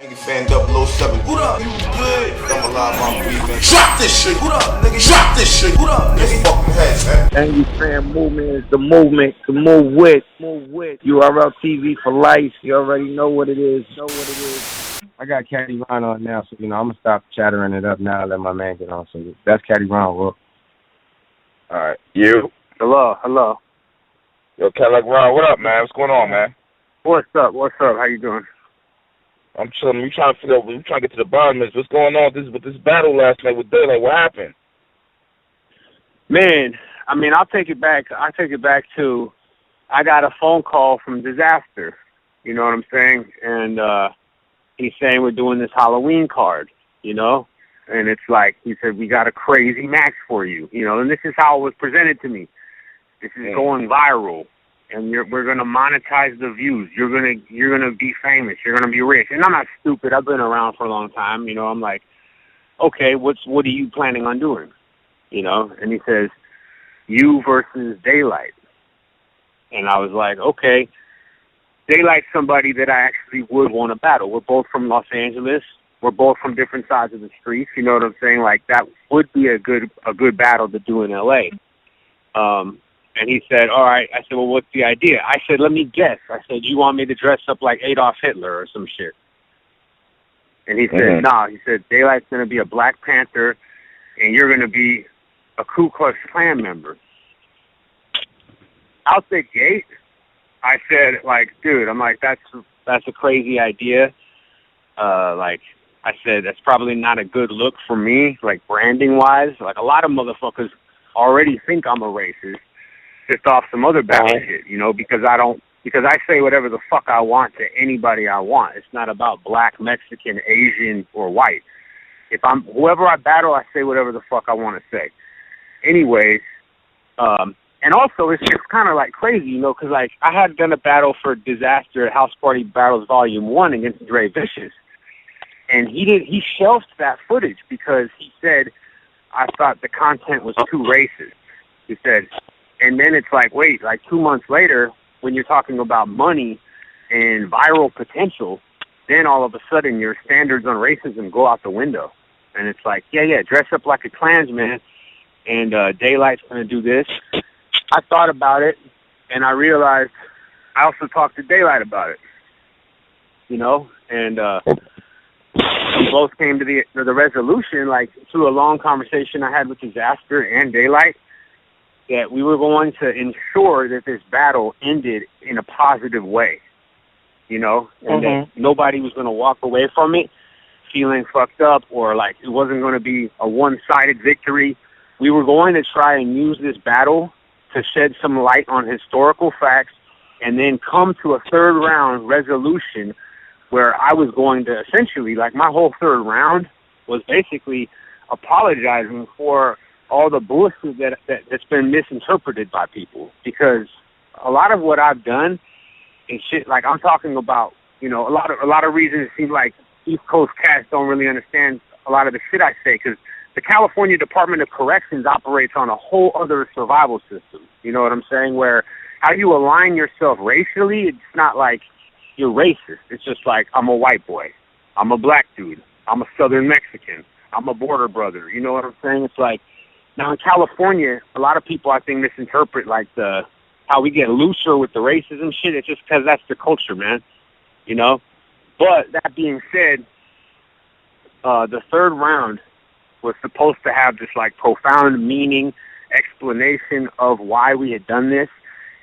Fan 007. What up? You good? I'm alive, I'm breathing. Drop this shit. What up, nigga? Drop this shit. What up, nigga? Fucking head, man. Angry Fan Movement is the movement to move with. URL TV for life. You already know what it is. I got Cadalack Ron on now, so I'm gonna stop chattering it up now and let my man get on. So that's Cadalack Ron, bro. All right, you. Hello. Yo, Cadalack Ron, what up, man? What's going on, man? What's up? How you doing? I'm chilling. We trying to figure out. We trying to get to the bottom of this. What's going on with this battle last night with Daylyt? What happened? Man, I mean, I'll take it back to I got a phone call from Dizaster. You know what I'm saying? And he's saying we're doing this Halloween card, And it's like, he said, we got a crazy match for you, and this is how it was presented to me. This is going viral, and we're going to monetize the views. You're gonna be famous. You're going to be rich. And I'm not stupid. I've been around for a long time. I'm like, okay, what are you planning on doing? And he says, you versus Daylyt. And I was like, okay, Daylyt's somebody that I actually would want to battle. We're both from Los Angeles. We're both from different sides of the streets. You know what I'm saying? Like, that would be a good battle to do in L.A. And he said, all right. I said, well, what's the idea? I said, let me guess. I said, you want me to dress up like Adolf Hitler or some shit? And he said, nah. He said, Daylight's going to be a Black Panther, and you're going to be a Ku Klux Klan member. Out the gate, I said, dude, I'm like, that's a crazy idea. I said, that's probably not a good look for me, branding-wise. A lot of motherfuckers already think I'm a racist, just off some other bad shit, because I say whatever the fuck I want to anybody I want. It's not about black, Mexican, Asian, or white. Whoever I battle, I say whatever the fuck I want to say. Anyways, and also it's just kind of crazy, because I had done a battle for Dizaster at House Party Battles Volume 1 against Dre Vicious. And he shelved that footage because he said, I thought the content was too racist. He said, and then it's wait, 2 months later, when you're talking about money and viral potential, then all of a sudden your standards on racism go out the window. And it's dress up like a Klansman, and Daylight's going to do this. I thought about it, and I realized I also talked to Daylyt about it, and we both came to the resolution, through a long conversation I had with Dizaster and Daylyt, that we were going to ensure that this battle ended in a positive way, and that nobody was going to walk away from it feeling fucked up, or it wasn't going to be a one-sided victory. We were going to try and use this battle to shed some light on historical facts and then come to a third round resolution where I was going to essentially, my whole third round was basically apologizing for all the bullshit that's been misinterpreted by people. Because a lot of what I've done is shit, I'm talking about, a lot of reasons it seems like East Coast cats don't really understand a lot of the shit I say, because the California Department of Corrections operates on a whole other survival system. You know what I'm saying? Where how you align yourself racially, it's not you're racist. It's just I'm a white boy. I'm a black dude. I'm a Southern Mexican. I'm a border brother. You know what I'm saying? It's now in California, a lot of people I think misinterpret how we get looser with the racism shit. It's just because that's the culture, man. But that being said, the third round was supposed to have this profound meaning, explanation of why we had done this.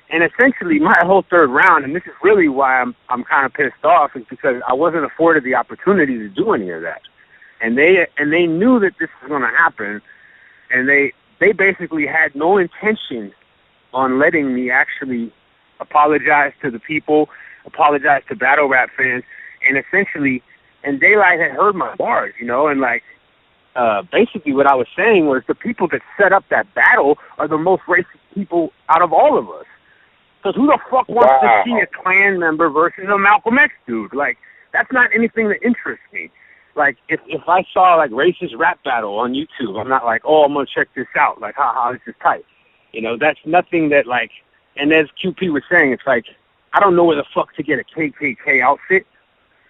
And essentially my whole third round, and this is really why I'm kind of pissed off, is because I wasn't afforded the opportunity to do any of that. And they knew that this was going to happen, and they basically had no intention on letting me actually apologize to the people, apologize to battle rap fans, and essentially, and Daylyt had heard my bars, and basically what I was saying was the people that set up that battle are the most racist people out of all of us. Because who the fuck wants to see a Klan member versus a Malcolm X dude? That's not anything that interests me. If I saw racist rap battle on YouTube, I'm not oh, I'm gonna check this out. Haha, this is tight. That's nothing that and as QP was saying, it's I don't know where the fuck to get a KKK outfit.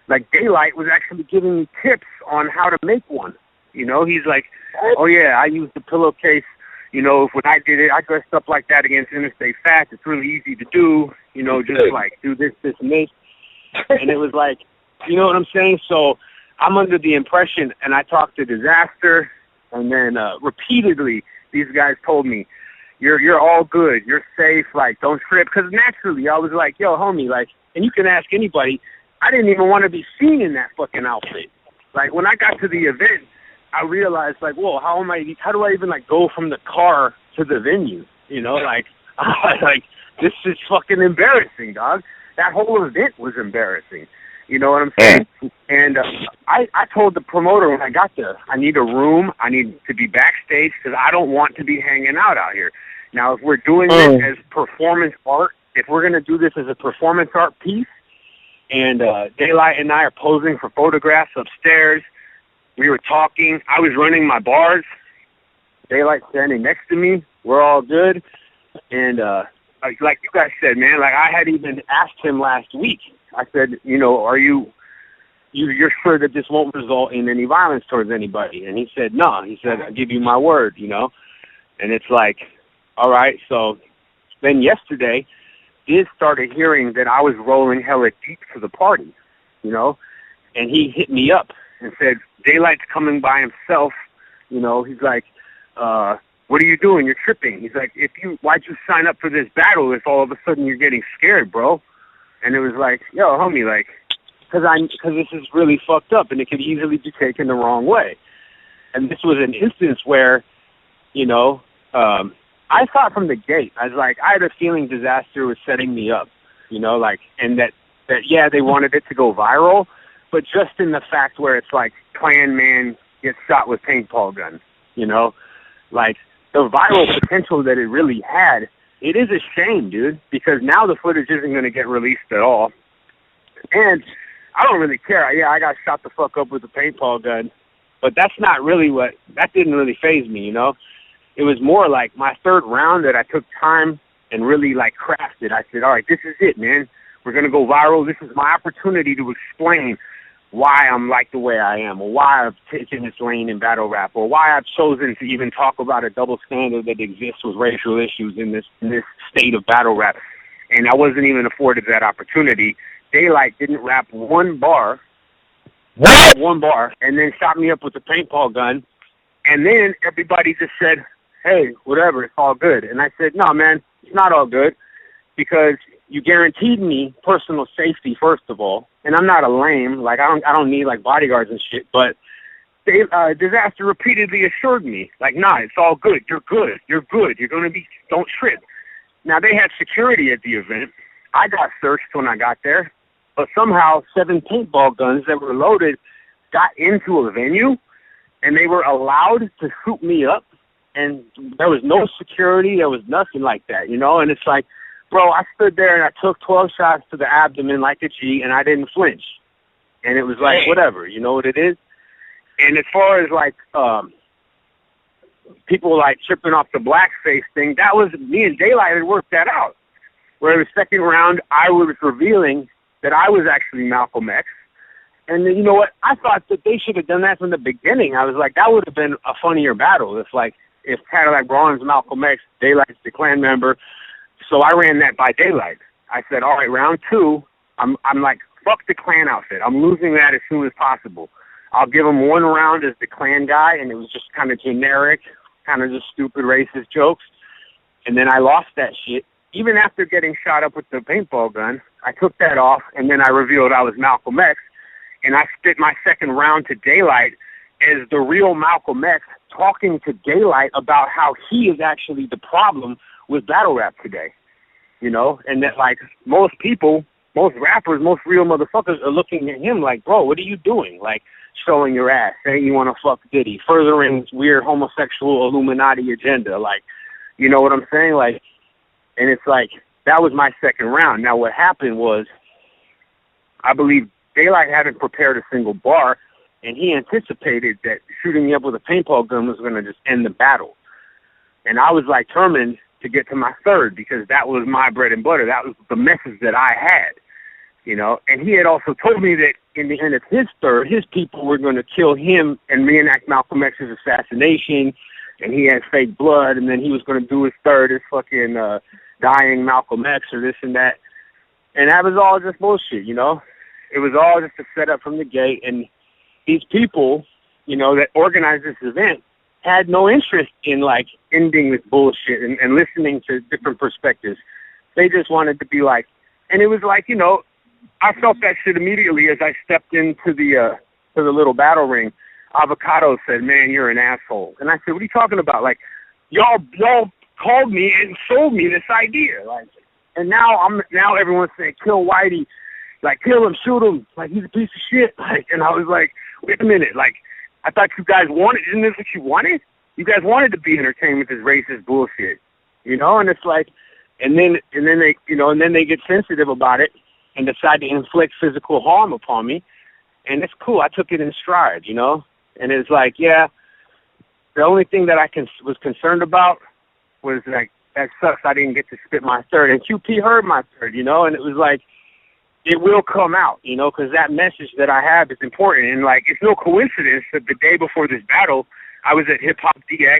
like Daylyt was actually giving me tips on how to make one. You know, he's like, oh yeah, I used the pillowcase. You know, when I did it, I dressed up like that against interstate fast. It's really easy to do. You know, just like do this, this, and this. And it was like, you know what I'm saying? So I'm under the impression, and I talked to Dizaster, and then repeatedly these guys told me, you're all good, you're safe, like don't trip. Because naturally I was like, yo, homie, like, and you can ask anybody, I didn't even want to be seen in that fucking outfit. Like when I got to the event, I realized like, whoa, how do I even like go from the car to the venue? You know, like, like this is fucking embarrassing, dog. That whole event was embarrassing. You know what I'm saying? And I told the promoter when I got there, I need a room. I need to be backstage because I don't want to be hanging out here. Now, if we're doing this as performance art, if we're going to do this as a performance art piece, and Daylyt and I are posing for photographs upstairs, we were talking. I was running my bars. Daylyt standing next to me. We're all good. And like you guys said, man, like I had even asked him last week. I said, you know, are you're sure that this won't result in any violence towards anybody? And he said, no. He said, I give you my word, you know. And it's like, all right. So then yesterday, Diz started hearing that I was rolling hella deep to the party, you know. And he hit me up and said, Daylight's coming by himself. You know, he's like, what are you doing? You're tripping. He's like, why'd you sign up for this battle if all of a sudden you're getting scared, bro? And it was like, yo, homie, like, because this is really fucked up and it could easily be taken the wrong way. And this was an instance where, you know, I thought from the gate, I was like, I had a feeling Dizaster was setting me up, you know, like, and that yeah, they wanted it to go viral, but just in the fact where it's like Klan man gets shot with paintball guns, you know, like the viral potential that it really had. It is a shame, dude, because now the footage isn't going to get released at all. And I don't really care. Yeah, I got shot the fuck up with a paintball gun, but that's not really that didn't really faze me, you know? It was more like my third round that I took time and really like crafted. I said, all right, this is it, man. We're going to go viral. This is my opportunity to explain why I'm like the way I am, or why I've taken this lane in battle rap, or why I've chosen to even talk about a double standard that exists with racial issues in this state of battle rap. And I wasn't even afforded that opportunity. Daylyt didn't rap one bar, and then shot me up with a paintball gun. And then everybody just said, hey, whatever, it's all good. And I said, no, man, it's not all good, because you guaranteed me personal safety, first of all. And I'm not a lame, like I don't need like bodyguards and shit, but Dizaster repeatedly assured me, like, nah, it's all good. You're good. You're good. You're going to be, don't trip. Now, they had security at the event. I got searched when I got there, but somehow 7 paintball guns that were loaded got into a venue, and they were allowed to shoot me up, and there was no security. There was nothing like that, you know? And it's like, bro, I stood there and I took 12 shots to the abdomen like a G, and I didn't flinch. And it was like, whatever, you know what it is? And as far as like people like tripping off the blackface thing, that was me and Daylyt had worked that out. Where the second round, I was revealing that I was actually Malcolm X. And then, you know what? I thought that they should have done that from the beginning. I was like, that would have been a funnier battle if Cadalack Ron's Malcolm X, Daylight's the Klan member. So I ran that by Daylyt. I said, all right, round 2, I'm like, fuck the Klan outfit. I'm losing that as soon as possible. I'll give him 1 round as the Klan guy, and it was just kind of generic, kind of just stupid racist jokes. And then I lost that shit. Even after getting shot up with the paintball gun, I took that off, and then I revealed I was Malcolm X, and I spit my second round to Daylyt as the real Malcolm X, talking to Daylyt about how he is actually the problem with battle rap today, you know, and that like most people, most rappers, most real motherfuckers are looking at him like, bro, what are you doing? Like showing your ass, saying you want to fuck Diddy, furthering weird homosexual Illuminati agenda. Like, you know what I'm saying? Like, and it's like, that was my second round. Now what happened was, I believe Daylyt hadn't prepared a single bar, and he anticipated that shooting me up with a paintball gun was going to just end the battle. And I was like determined to get to my third, because that was my bread and butter. That was the message that I had, you know. And he had also told me that in the end of his third, his people were going to kill him and reenact Malcolm X's assassination, and he had fake blood, and then he was going to do his third as fucking dying Malcolm X or this and that. And that was all just bullshit, you know? It was all just a setup from the gate, and these people, you know, that organized this event had no interest in, like, ending this bullshit and listening to different perspectives. They just wanted to be like, and it was like, you know, I felt that shit immediately as I stepped into the little battle ring. Avocado said, "Man, you're an asshole." And I said, "What are you talking about? Like, y'all called me and sold me this idea. Like, and now everyone's saying, kill Whitey. Like, kill him, shoot him. Like, he's a piece of shit." Like, and I was like, wait a minute. Like, I thought you guys wanted, isn't this what you wanted? You guys wanted to be entertained with this racist bullshit, you know? And it's like, and then they, you know, and then they get sensitive about it and decide to inflict physical harm upon me. And it's cool. I took it in stride, you know? And it's like, yeah, the only thing that I was concerned about was like, that sucks. I didn't get to spit my third. And QP heard my third, you know? And it was like, it will come out, you know, because that message that I have is important. And, like, it's no coincidence that the day before this battle, I was at HipHopDX,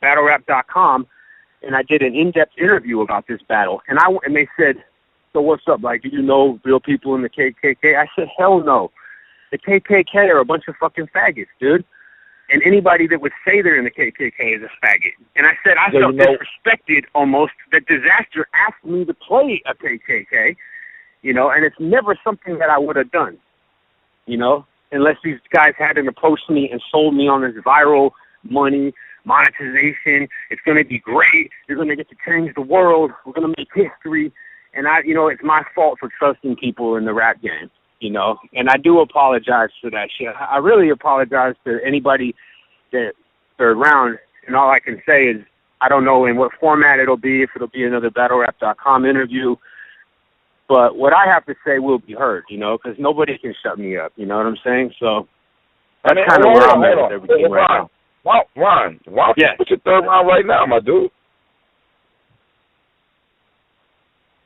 BattleRap.com, and I did an in-depth interview about this battle. And they said, "So what's up? Like, do you know real people in the KKK?" I said, "Hell no. The KKK are a bunch of fucking faggots, dude. And anybody that would say they're in the KKK is a faggot." And I said, I felt disrespected almost that Dizaster asked me to play a KKK, you know, and it's never something that I would have done, you know, unless these guys hadn't approached me and sold me on this viral money, monetization. It's going to be great. You're going to get to change the world. We're going to make history. And you know, it's my fault for trusting people in the rap game, you know, and I do apologize for that shit. I really apologize to anybody that third round. And all I can say is, I don't know in what format it'll be, if it'll be another BattleRap.com interview, but what I have to say will be heard, you know, because nobody can shut me up, you know what I'm saying? So that's kind of where I'm at with everything right now. Ron, why don't you put your third round right now, my dude?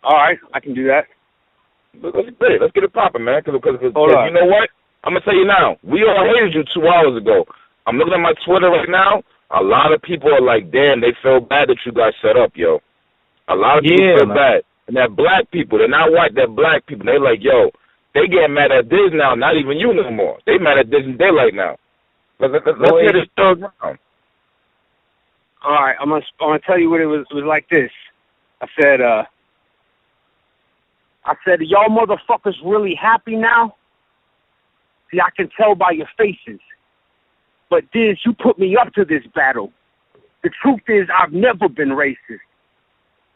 All right, I can do that. Let's get it popping, man. Because you know what? I'm going to tell you now. We all hated you 2 hours ago. I'm looking at my Twitter right now. A lot of people are like, damn, they feel bad that you guys set up, yo. A lot of people feel bad. And they're black people. They're not white. They're black people. They're like, yo, they getting mad at Diz now, not even you no more. They mad at Diz and Daylyt now. Let's hear this third round. All right, I'm gonna tell you what it was. It was like this. I said, y'all motherfuckers really happy now? See, I can tell by your faces. But Diz, you put me up to this battle. The truth is, I've never been racist.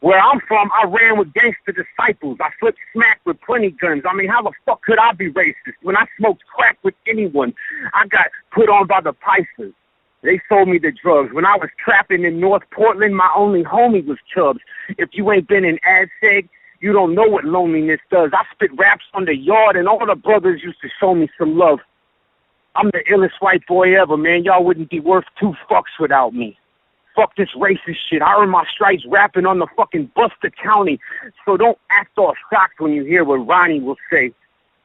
Where I'm from, I ran with gangster disciples. I flipped smack with plenty guns. I mean, how the fuck could I be racist? When I smoked crack with anyone, I got put on by the Pisces. They sold me the drugs. When I was trapping in North Portland, my only homie was Chubbs. If you ain't been in AdSeg, you don't know what loneliness does. I spit raps on the yard, and all the brothers used to show me some love. I'm the illest white boy ever, man. Y'all wouldn't be worth 2 fucks without me. Fuck this racist shit. I earned my stripes rapping on the fucking Buster County. So don't act all shocked when you hear what Ronnie will say.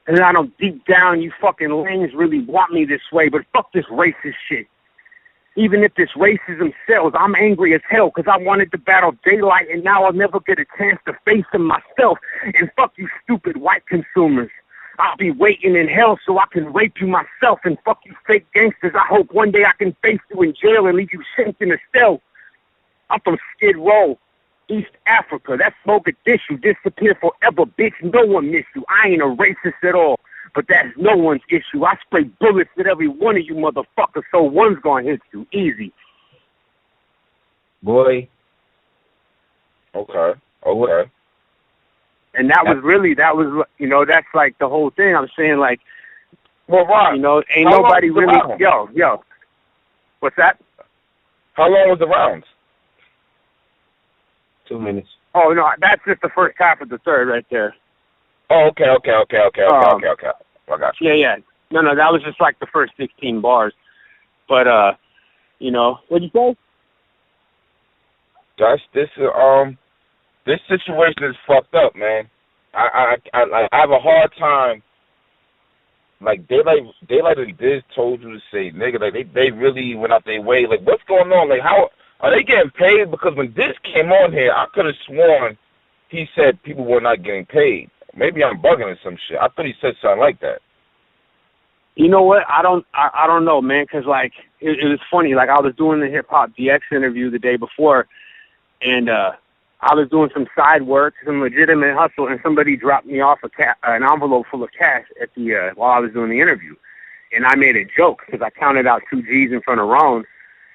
And I know deep down you fucking lames really want me this way, but fuck this racist shit. Even if this racism sells, I'm angry as hell because I wanted to battle Daylyt and now I'll never get a chance to face him myself. And fuck you stupid white consumers. I'll be waiting in hell so I can rape you myself, and fuck you fake gangsters. I hope one day I can face you in jail and leave you shanked in a cell. I'm from Skid Row, East Africa. That's Mogadishu. Disappear forever, bitch. No one miss you. I ain't a racist at all, but that's no one's issue. I spray bullets at every one of you motherfuckers, so one's gonna hit you. Easy. Boy. Okay. And that was, you know, that's like the whole thing. I'm saying, like, well, Ron, you know, ain't nobody really, yo. What's that? How long was the rounds? 2 minutes. Oh, no, that's just the first half of the third right there. Oh, okay. I got you. Yeah. No, that was just like the first 16 bars. But, you know, what'd you say? This situation is fucked up, man. I have a hard time like Daylyt and Diz told you to say, nigga, like they really went out their way. Like, what's going on? Like, how are they getting paid? Because when Diz came on here, I could have sworn he said people were not getting paid. Maybe I'm bugging or some shit. I thought he said something like that. You know what? I don't know, man, because, like, it was funny. Like, I was doing the Hip Hop DX interview the day before, and I was doing some side work, some legitimate hustle, and somebody dropped me off an envelope full of cash at the while I was doing the interview. And I made a joke because I counted out 2 G's in front of Ron,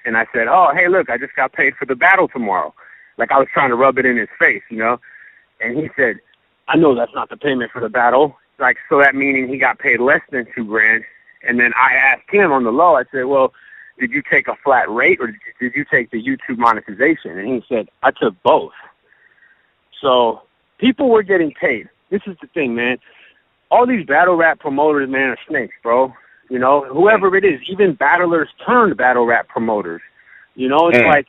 and I said, oh, hey, look, I just got paid for the battle tomorrow. Like, I was trying to rub it in his face, you know? And he said, I know that's not the payment for the battle. Like, so that meaning he got paid less than $2,000. And then I asked him on the low, I said, well, did you take a flat rate or did you take the YouTube monetization? And he said, I took both. So people were getting paid. This is the thing, man. All these battle rap promoters, man, are snakes, bro. You know, whoever it is, even battlers turned battle rap promoters. You know, it's like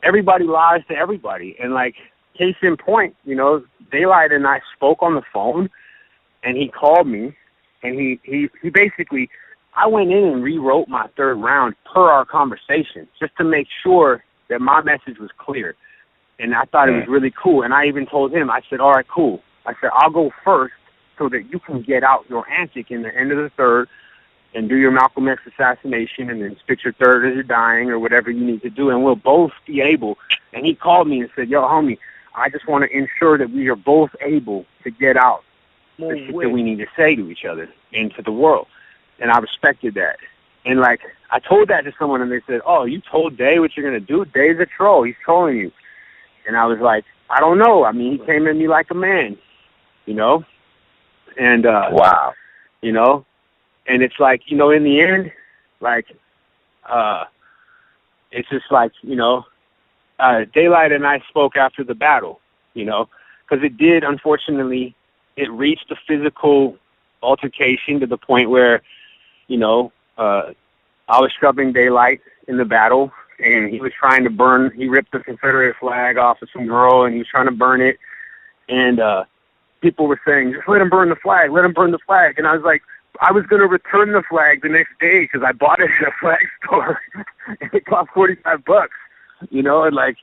everybody lies to everybody. And, like, case in point, you know, Daylyt and I spoke on the phone, and he called me, and he basically, I went in and rewrote my 3rd round per our conversation just to make sure that my message was clear. And I thought it was really cool. And I even told him, I said, all right, cool. I said, I'll go first so that you can get out your antic in the end of the 3rd and do your Malcolm X assassination and then spit your 3rd as you're dying or whatever you need to do. And we'll both be able. And he called me and said, yo, homie, I just want to ensure that we are both able to get out the shit that we need to say to each other and to the world. And I respected that. And, like, I told that to someone, and they said, oh, you told Day what you're going to do? Day's a troll. He's trolling you. And I was like, I don't know. I mean, he came at me like a man, you know? And, wow. You know? And it's like, you know, in the end, like, it's just like, you know, Daylyt and I spoke after the battle, you know, because it did, unfortunately, it reached a physical altercation to the point where, you know, I was scrubbing Daylyt in the battle, and he was trying to burn, he ripped the Confederate flag off of some girl, and he was trying to burn it, and people were saying, just let him burn the flag, let him burn the flag, and I was like, I was going to return the flag the next day because I bought it at a flag store, and it cost $45. You know, and, like,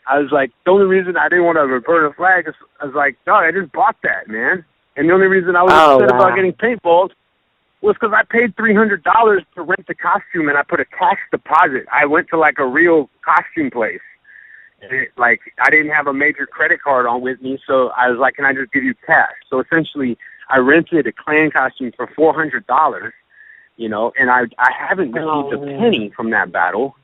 I was like, the only reason I didn't want to return a flag is, I was like, dog, I just bought that, man. And the only reason I was upset about getting paintballs was because I paid $300 to rent the costume, and I put a cash deposit. I went to, like, a real costume place. And like, I didn't have a major credit card on with me, so I was like, can I just give you cash? So essentially, I rented a Klan costume for $400, you know, and I haven't received a penny from that battle.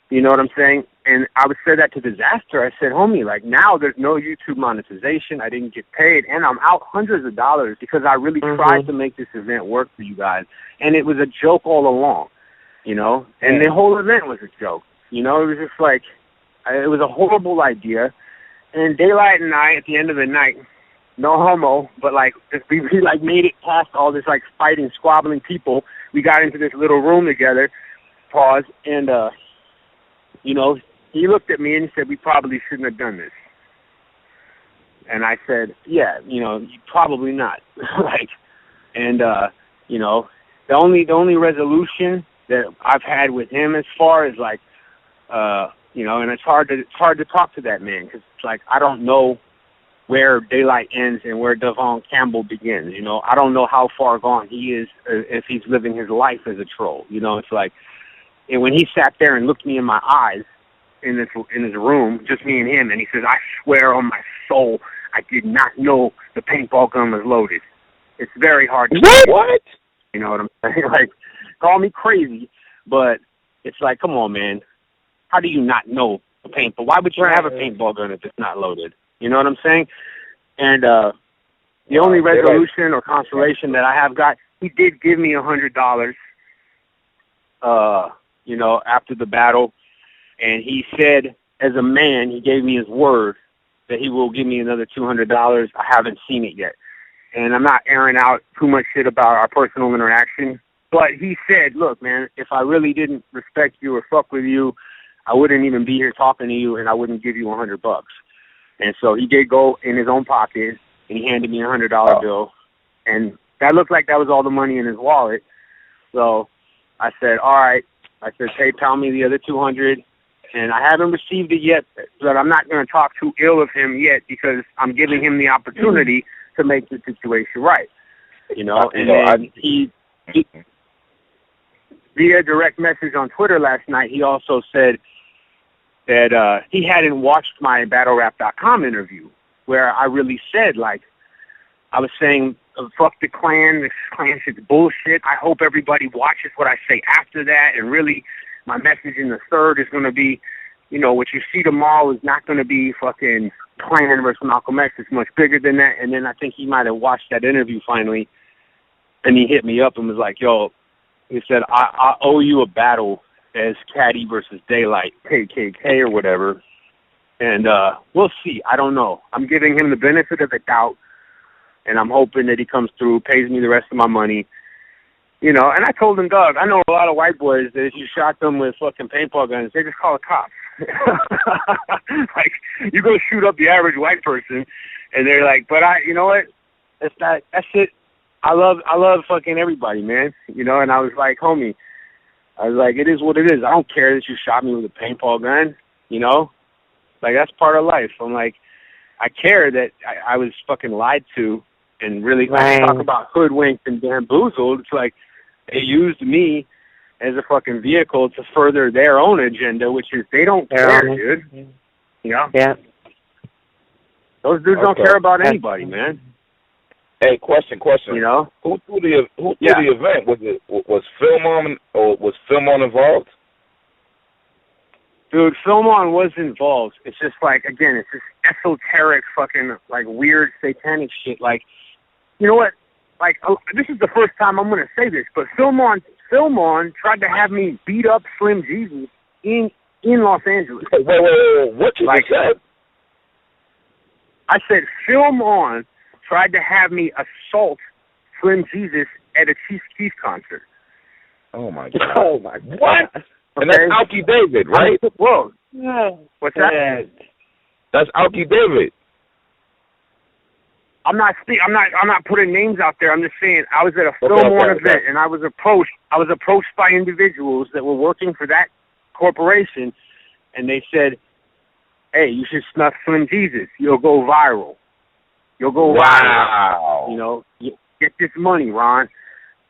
You know what I'm saying? And I would say that to Dizaster. I said, homie, like, now there's no YouTube monetization. I didn't get paid, and I'm out hundreds of dollars because I really tried to make this event work for you guys. And it was a joke all along, you know? And the whole event was a joke. You know, it was just like, it was a horrible idea. And Daylyt and I, at the end of the night, no homo, but, like, we like, made it past all this, like, fighting, squabbling people. We got into this little room together, pause, and, you know, he looked at me and he said, we probably shouldn't have done this. And I said, yeah, you know, probably not. Like, and, you know, the only resolution that I've had with him as far as, like, you know, and it's hard to talk to that man because it's like, I don't know where Daylyt ends and where Devon Campbell begins. You know, I don't know how far gone he is if he's living his life as a troll. You know, it's like, and when he sat there and looked me in my eyes in his room, just me and him, and he says, I swear on my soul, I did not know the paintball gun was loaded. It's very hard to say. What? You know what I'm saying? Like, call me crazy, but it's like, come on, man. How do you not know a paintball? Why would you have a paintball gun if it's not loaded? You know what I'm saying? And the only resolution or consolation that I have got, he did give me $100, you know, after the battle. And he said, as a man, he gave me his word that he will give me another $200. I haven't seen it yet. And I'm not airing out too much shit about our personal interaction. But he said, look, man, if I really didn't respect you or fuck with you, I wouldn't even be here talking to you, and I wouldn't give you $100. And so he did go in his own pocket, and he handed me a $100 bill. And that looked like that was all the money in his wallet. So I said, all right. I said, PayPal me the other 200, and I haven't received it yet, but I'm not going to talk too ill of him yet because I'm giving him the opportunity to make the situation right. You know, and then he via direct message on Twitter last night, he also said that he hadn't watched my BattleRap.com interview where I really said, like, I was saying, fuck the Klan. This Klan shit's bullshit. I hope everybody watches what I say after that. And really, my message in the third is going to be, you know, what you see tomorrow is not going to be fucking Klan versus Malcolm X. It's much bigger than that. And then I think he might have watched that interview finally, and he hit me up and was like, yo, he said, I owe you a battle as Caddy versus Daylyt, KKK or whatever. And we'll see. I don't know. I'm giving him the benefit of the doubt. And I'm hoping that he comes through, pays me the rest of my money. You know, and I told him, Doug, I know a lot of white boys that if you shot them with fucking paintball guns, they just call the cops. Like, you go shoot up the average white person, and they're like, but you know what? That's it. I love fucking everybody, man. You know, and I was like, homie, I was like, it is what it is. I don't care that you shot me with a paintball gun, you know? Like, that's part of life. I'm like, I care that I was fucking lied to. And really, I talk about hoodwinked and bamboozled. It's like they used me as a fucking vehicle to further their own agenda, which is they don't care, dude. You know? Yeah. Those dudes don't care about anybody, man. Hey, question. You know? Who threw the event? Was Philmon involved? Dude, Philmon was involved. It's just like, again, it's this esoteric fucking, like, weird satanic shit. Like, you know what? Like, this is the first time I'm going to say this, but Philmon tried to have me beat up Slim Jesus in Los Angeles. Wait. What you said? I said Philmon tried to have me assault Slim Jesus at a Chief Keef concert. Oh, my God. Oh, my God. What? Okay. And that's Alki David, right? Whoa. Yeah. What's that? That's Alki David. I'm not putting names out there. I'm just saying I was at a Philmon event and I was approached by individuals that were working for that corporation, and they said, "Hey, you should snuff Slim Jesus. You'll go viral. You'll go viral. You know, get this money, Ron.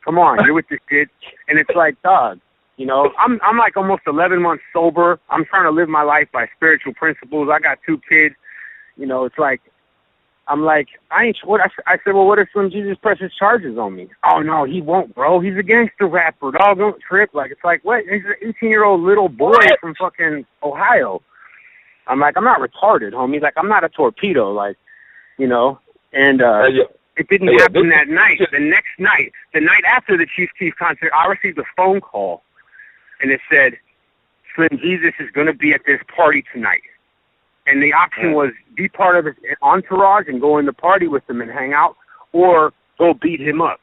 Come on, you're with this kid." And it's like, dog. You know, I'm like almost 11 months sober. I'm trying to live my life by spiritual principles. I got 2 kids. You know, it's like, I'm like, I said, well, what if Slim Jesus presses charges on me? Oh, no, he won't, bro. He's a gangster rapper. Dog, don't trip. Like, it's like, what? He's an 18-year-old little boy from fucking Ohio. I'm like, I'm not retarded, homie. Like, I'm not a torpedo. Like, you know, and it didn't happen that night. The next night, the night after the Chief Keef concert, I received a phone call. And it said, Slim Jesus is going to be at this party tonight. And the option was be part of his entourage and go in the party with him and hang out, or go beat him up.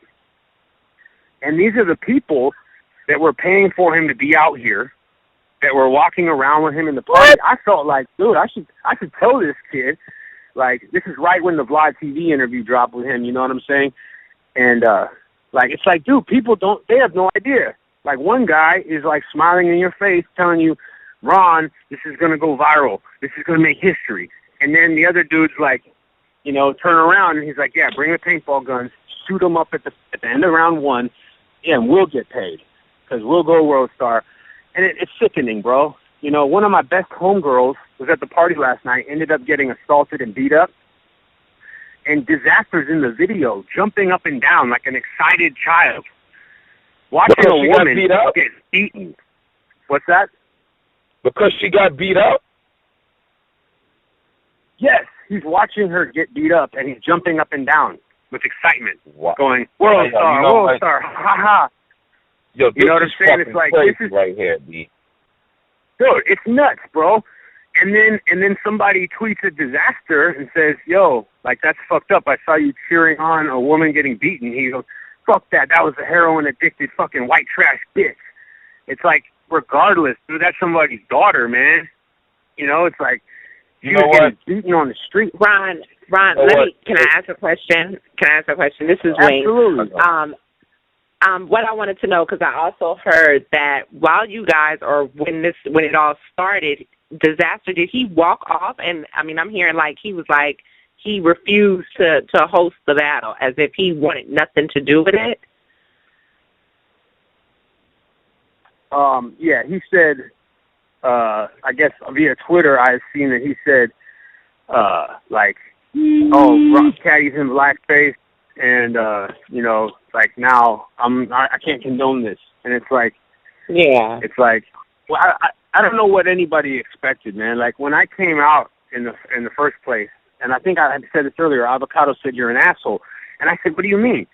And these are the people that were paying for him to be out here, that were walking around with him in the party. I felt like, dude, I should tell this kid, like, this is right when the Vlad TV interview dropped with him, you know what I'm saying? And, like, it's like, dude, they have no idea. Like, one guy is, like, smiling in your face, telling you, Ron, this is going to go viral. This is going to make history. And then the other dude's like, you know, turn around, and he's like, yeah, bring the paintball guns, shoot them up at the end of round 1, and we'll get paid because we'll go World Star. And it's sickening, bro. You know, one of my best homegirls was at the party last night, ended up getting assaulted and beat up. And Dizaster's in the video, jumping up and down like an excited child. Watching a woman get beaten. What's that? Because she got beat up? Yes, he's watching her get beat up, and he's jumping up and down with excitement, going, World Star, ha ha. Yo, you know what I'm saying? It's like, this is right here, B. Dude, it's nuts, bro. And then somebody tweets a Dizaster and says, yo, like, that's fucked up. I saw you cheering on a woman getting beaten. He goes, fuck that. That was a heroin-addicted fucking white trash bitch. It's like, regardless, dude, that's somebody's daughter, man. You know, it's like, she was getting beaten on the street. Ron, Ron, can I ask a question? This is Wayne. Absolutely. What I wanted to know, because I also heard that while you guys, or when it all started, Dizaster, did he walk off? And I mean, I'm hearing like he was like he refused to host the battle, as if he wanted nothing to do with it. Yeah, he said, I guess via Twitter, I've seen that he said, Caddy's in blackface, and like now I can't condone this, and it's like, yeah, it's like, well, I don't know what anybody expected, man. Like when I came out in the first place, and I think I had said this earlier, Avocado said you're an asshole, and I said, what do you mean?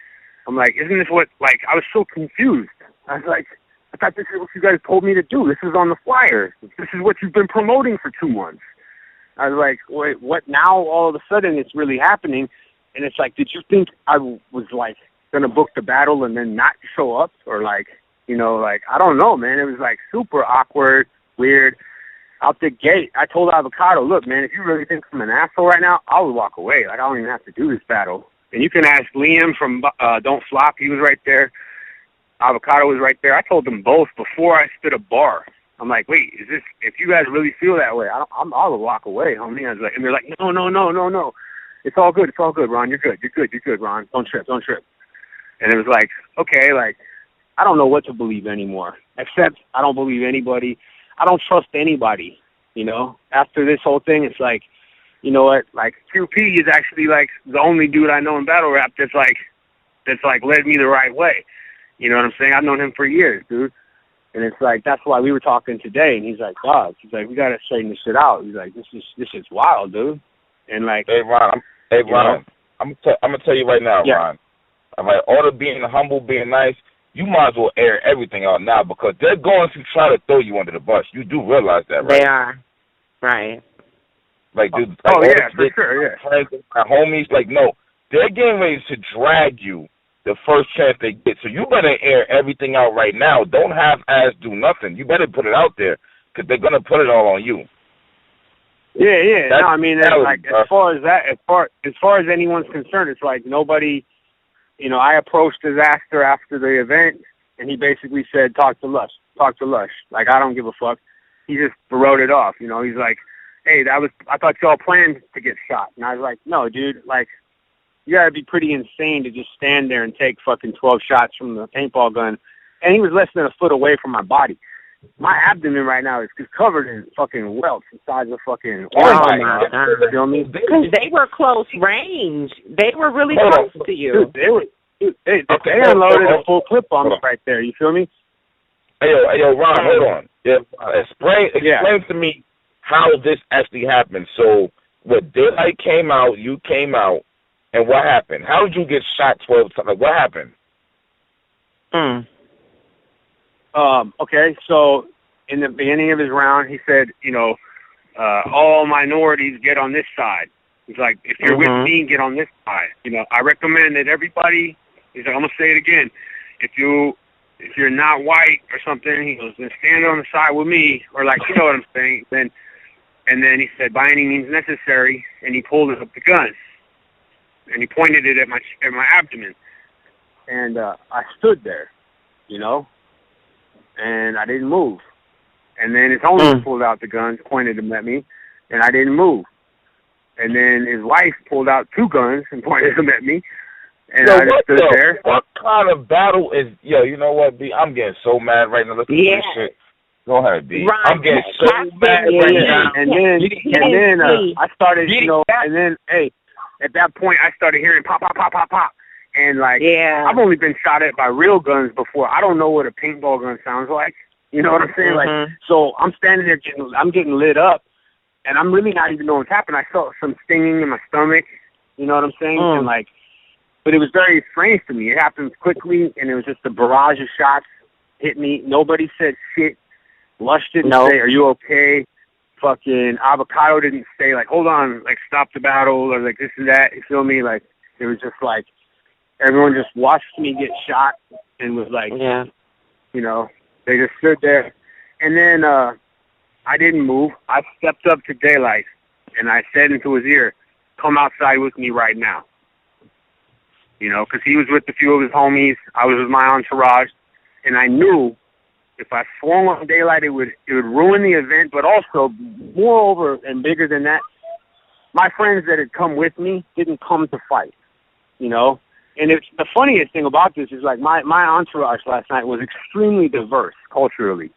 I'm like, isn't this what? Like I was so confused. I was like, I thought this is what you guys told me to do. This is on the flyer. This is what you've been promoting for 2 months. I was like, wait, what? Now all of a sudden it's really happening, and it's like, did you think I was like gonna book the battle and then not show up, or like, like I don't know, man. It was like super awkward, weird. Out the gate, I told Avocado, look, man, if you really think I'm an asshole right now, I would walk away. Like I don't even have to do this battle. And you can ask Liam from Don't Flop. He was right there. Avocado was right there. I told them both before I spit a bar. I'm like, wait, is this? If you guys really feel that way, I'll walk away, homie. I was like, and they're like, no. It's all good, Ron. You're good, Ron. Don't trip. And it was like, okay, like I don't know what to believe anymore. Except I don't believe anybody. I don't trust anybody. After this whole thing, it's like, you know what? Like QP is actually like the only dude I know in battle rap that's like led me the right way. You know what I'm saying? I've known him for years, dude. And it's like, that's why we were talking today. And he's like, dog, he's like, we got to straighten this shit out. He's like, this is wild, dude. And like, hey, Ron, I'm going to tell you right now, yeah. Ron. I'm like, all the being humble, being nice, you might as well air everything out now, because they're going to try to throw you under the bus. You do realize that, right? They are. Right. Like, dude. Like, yeah, for sure, yeah. Friends, my homies, like, no. They're getting ready to drag you the first chance they get. So you better air everything out right now. Don't half-ass do nothing. You better put it out there, because they're going to put it all on you. Yeah. No, I mean, like, as far as anyone's concerned, it's like nobody, I approached Dizaster after the event, and he basically said, talk to Lush. Like, I don't give a fuck. He just wrote it off. He's like, hey, I thought y'all planned to get shot. And I was like, no, dude, like, you gotta be pretty insane to just stand there and take fucking 12 shots from the paintball gun. And he was less than a foot away from my body. My abdomen right now is covered in fucking welts the size of fucking... Oh, my God. You feel me? Because they were close range. They were really close to you. Dude, they unloaded a full clip on me right there. You feel me? Hey, yo, Ron, hold on. Yeah, explain to me how this actually happened. So, Daylyt came out, you came out, and what happened? How did you get shot 12 times? Like, what happened? Okay, so in the beginning of his round, he said, all minorities get on this side. He's like, if you're with me, get on this side. I recommend that everybody, he's like, I'm going to say it again. If you're not white or something, he goes, then stand on the side with me, or like, you know what I'm saying? And then he said, by any means necessary, and he pulled up the gun. And he pointed it at my abdomen. And I stood there, and I didn't move. And then his homie pulled out the guns, pointed them at me, and I didn't move. And then his wife pulled out 2 guns and pointed them at me, and I just stood there. What kind of battle is... Yo, you know what, B? I'm getting so mad right now. Look at this shit. Go ahead, B. Right. I'm getting so mad right now. And then I started, and then, hey, at that point, I started hearing pop, pop, pop, pop, pop. And, like, I've only been shot at by real guns before. I don't know what a paintball gun sounds like. You know what I'm saying? Like, so I'm standing there, I'm getting lit up, and I'm really not even knowing what's happening. I felt some stinging in my stomach. You know what I'm saying? And, like, but it was very strange to me. It happened quickly, and it was just a barrage of shots hit me. Nobody said shit. Lush didn't say, are you okay? Fucking Avocado didn't say, like, hold on, like, stop the battle, or, like, this and that. You feel me? Like, it was just, like, everyone just watched me get shot and was, like, they just stood there. And then I didn't move. I stepped up to Daylyt, and I said into his ear, come outside with me right now. You know, because he was with a few of his homies. I was with my entourage. And I knew if I swung on Daylyt, it would ruin the event. But also, moreover and bigger than that, my friends that had come with me didn't come to fight. You know? And it's the funniest thing about this is, like, my entourage last night was extremely diverse culturally,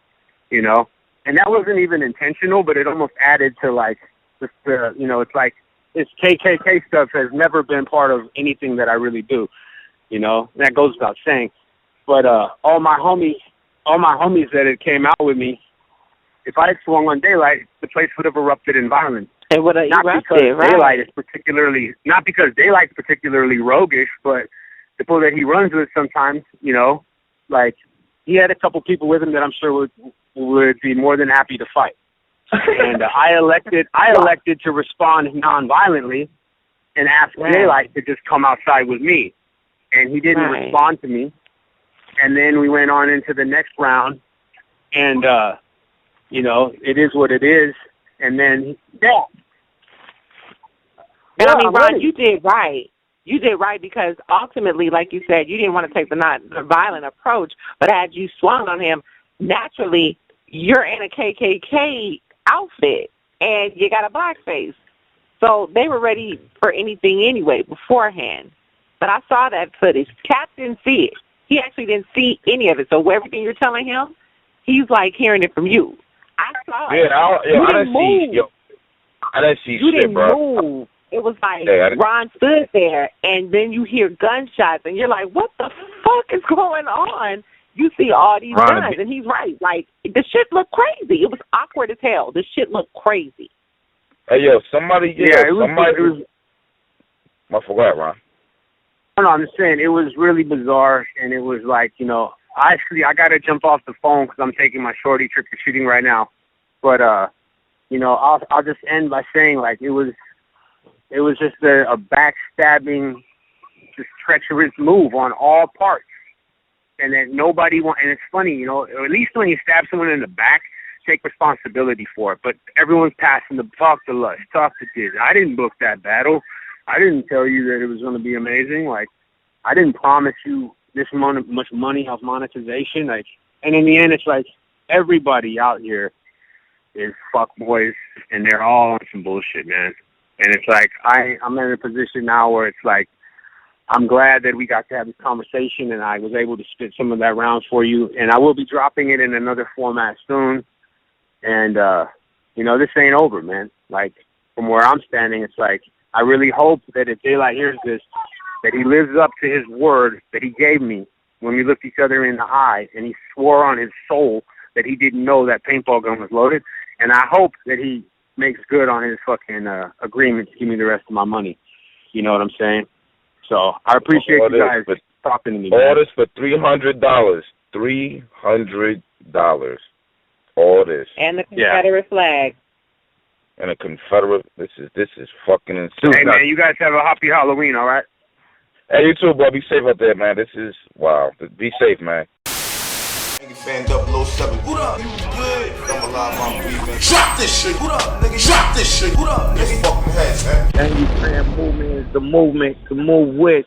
you know? And that wasn't even intentional, but it almost added to, like, the you know, it's like this KKK stuff has never been part of anything that I really do, you know? And that goes without saying. But all my homies that had came out with me, if I had swung on Daylyt, the place would have erupted in violence. It would have erupted, right? Not because Daylight's particularly roguish, but the people that he runs with sometimes, you know, like, he had a couple people with him that I'm sure would be more than happy to fight. And I elected to respond non-violently and ask Daylyt to just come outside with me. And he didn't respond to me. And then we went on into the next round, and, you know, it is what it is. And then, And I mean, Ron, you did right. You did right because ultimately, like you said, you didn't want to take the violent approach, but had you swung on him, naturally, you're in a KKK outfit, and you got a black face. So they were ready for anything anyway beforehand. But I saw that footage. Cap didn't see it. He actually didn't see any of it. So everything you're telling him, he's like hearing it from you. I saw it. I didn't see. I didn't see you shit, didn't bro. Move. It was like Ron stood there, and then you hear gunshots, and you're like, "What the fuck is going on?" You see all these guns, and he's right. Like, the shit looked crazy. It was awkward as hell. The shit looked crazy. Hey, yo, somebody. It was. I forgot, Ron. No, I'm just saying it was really bizarre, and it was like, you know, I got to jump off the phone because I'm taking my shorty trick-or-treating right now. But, you know, I'll just end by saying, like, it was just a backstabbing, just treacherous move on all parts. And that nobody and it's funny, you know, at least when you stab someone in the back, take responsibility for it. But everyone's passing the talk to Lush, talk to Diz. I didn't book that battle. I didn't tell you that it was going to be amazing. Like, I didn't promise you this much money off monetization. Like, and in the end, it's like everybody out here is fuckboys, and they're all on some bullshit, man. And it's like I'm in a position now where it's like I'm glad that we got to have this conversation, and I was able to spit some of that round for you. And I will be dropping it in another format soon. And you know, this ain't over, man. Like, from where I'm standing, it's like, I really hope that if Daylyt hears this, that he lives up to his word that he gave me when we looked each other in the eye, and he swore on his soul that he didn't know that paintball gun was loaded. And I hope that he makes good on his fucking agreement to give me the rest of my money. You know what I'm saying? So I appreciate you guys talking to me. All this for $300. $300. All this. And the Confederate flag. And a Confederate. This is fucking insane. Hey, man, you guys have a happy Halloween, all right? Hey, you too, boy. Be safe out there, man. This is, wow. Be safe, man. Nigga fan 007. What up? You good? I'm alive, I'm breathing. Drop this shit. What up, nigga? Drop this shit. What up, nigga? Fucking heads, man. And you fan movement is the movement to move with.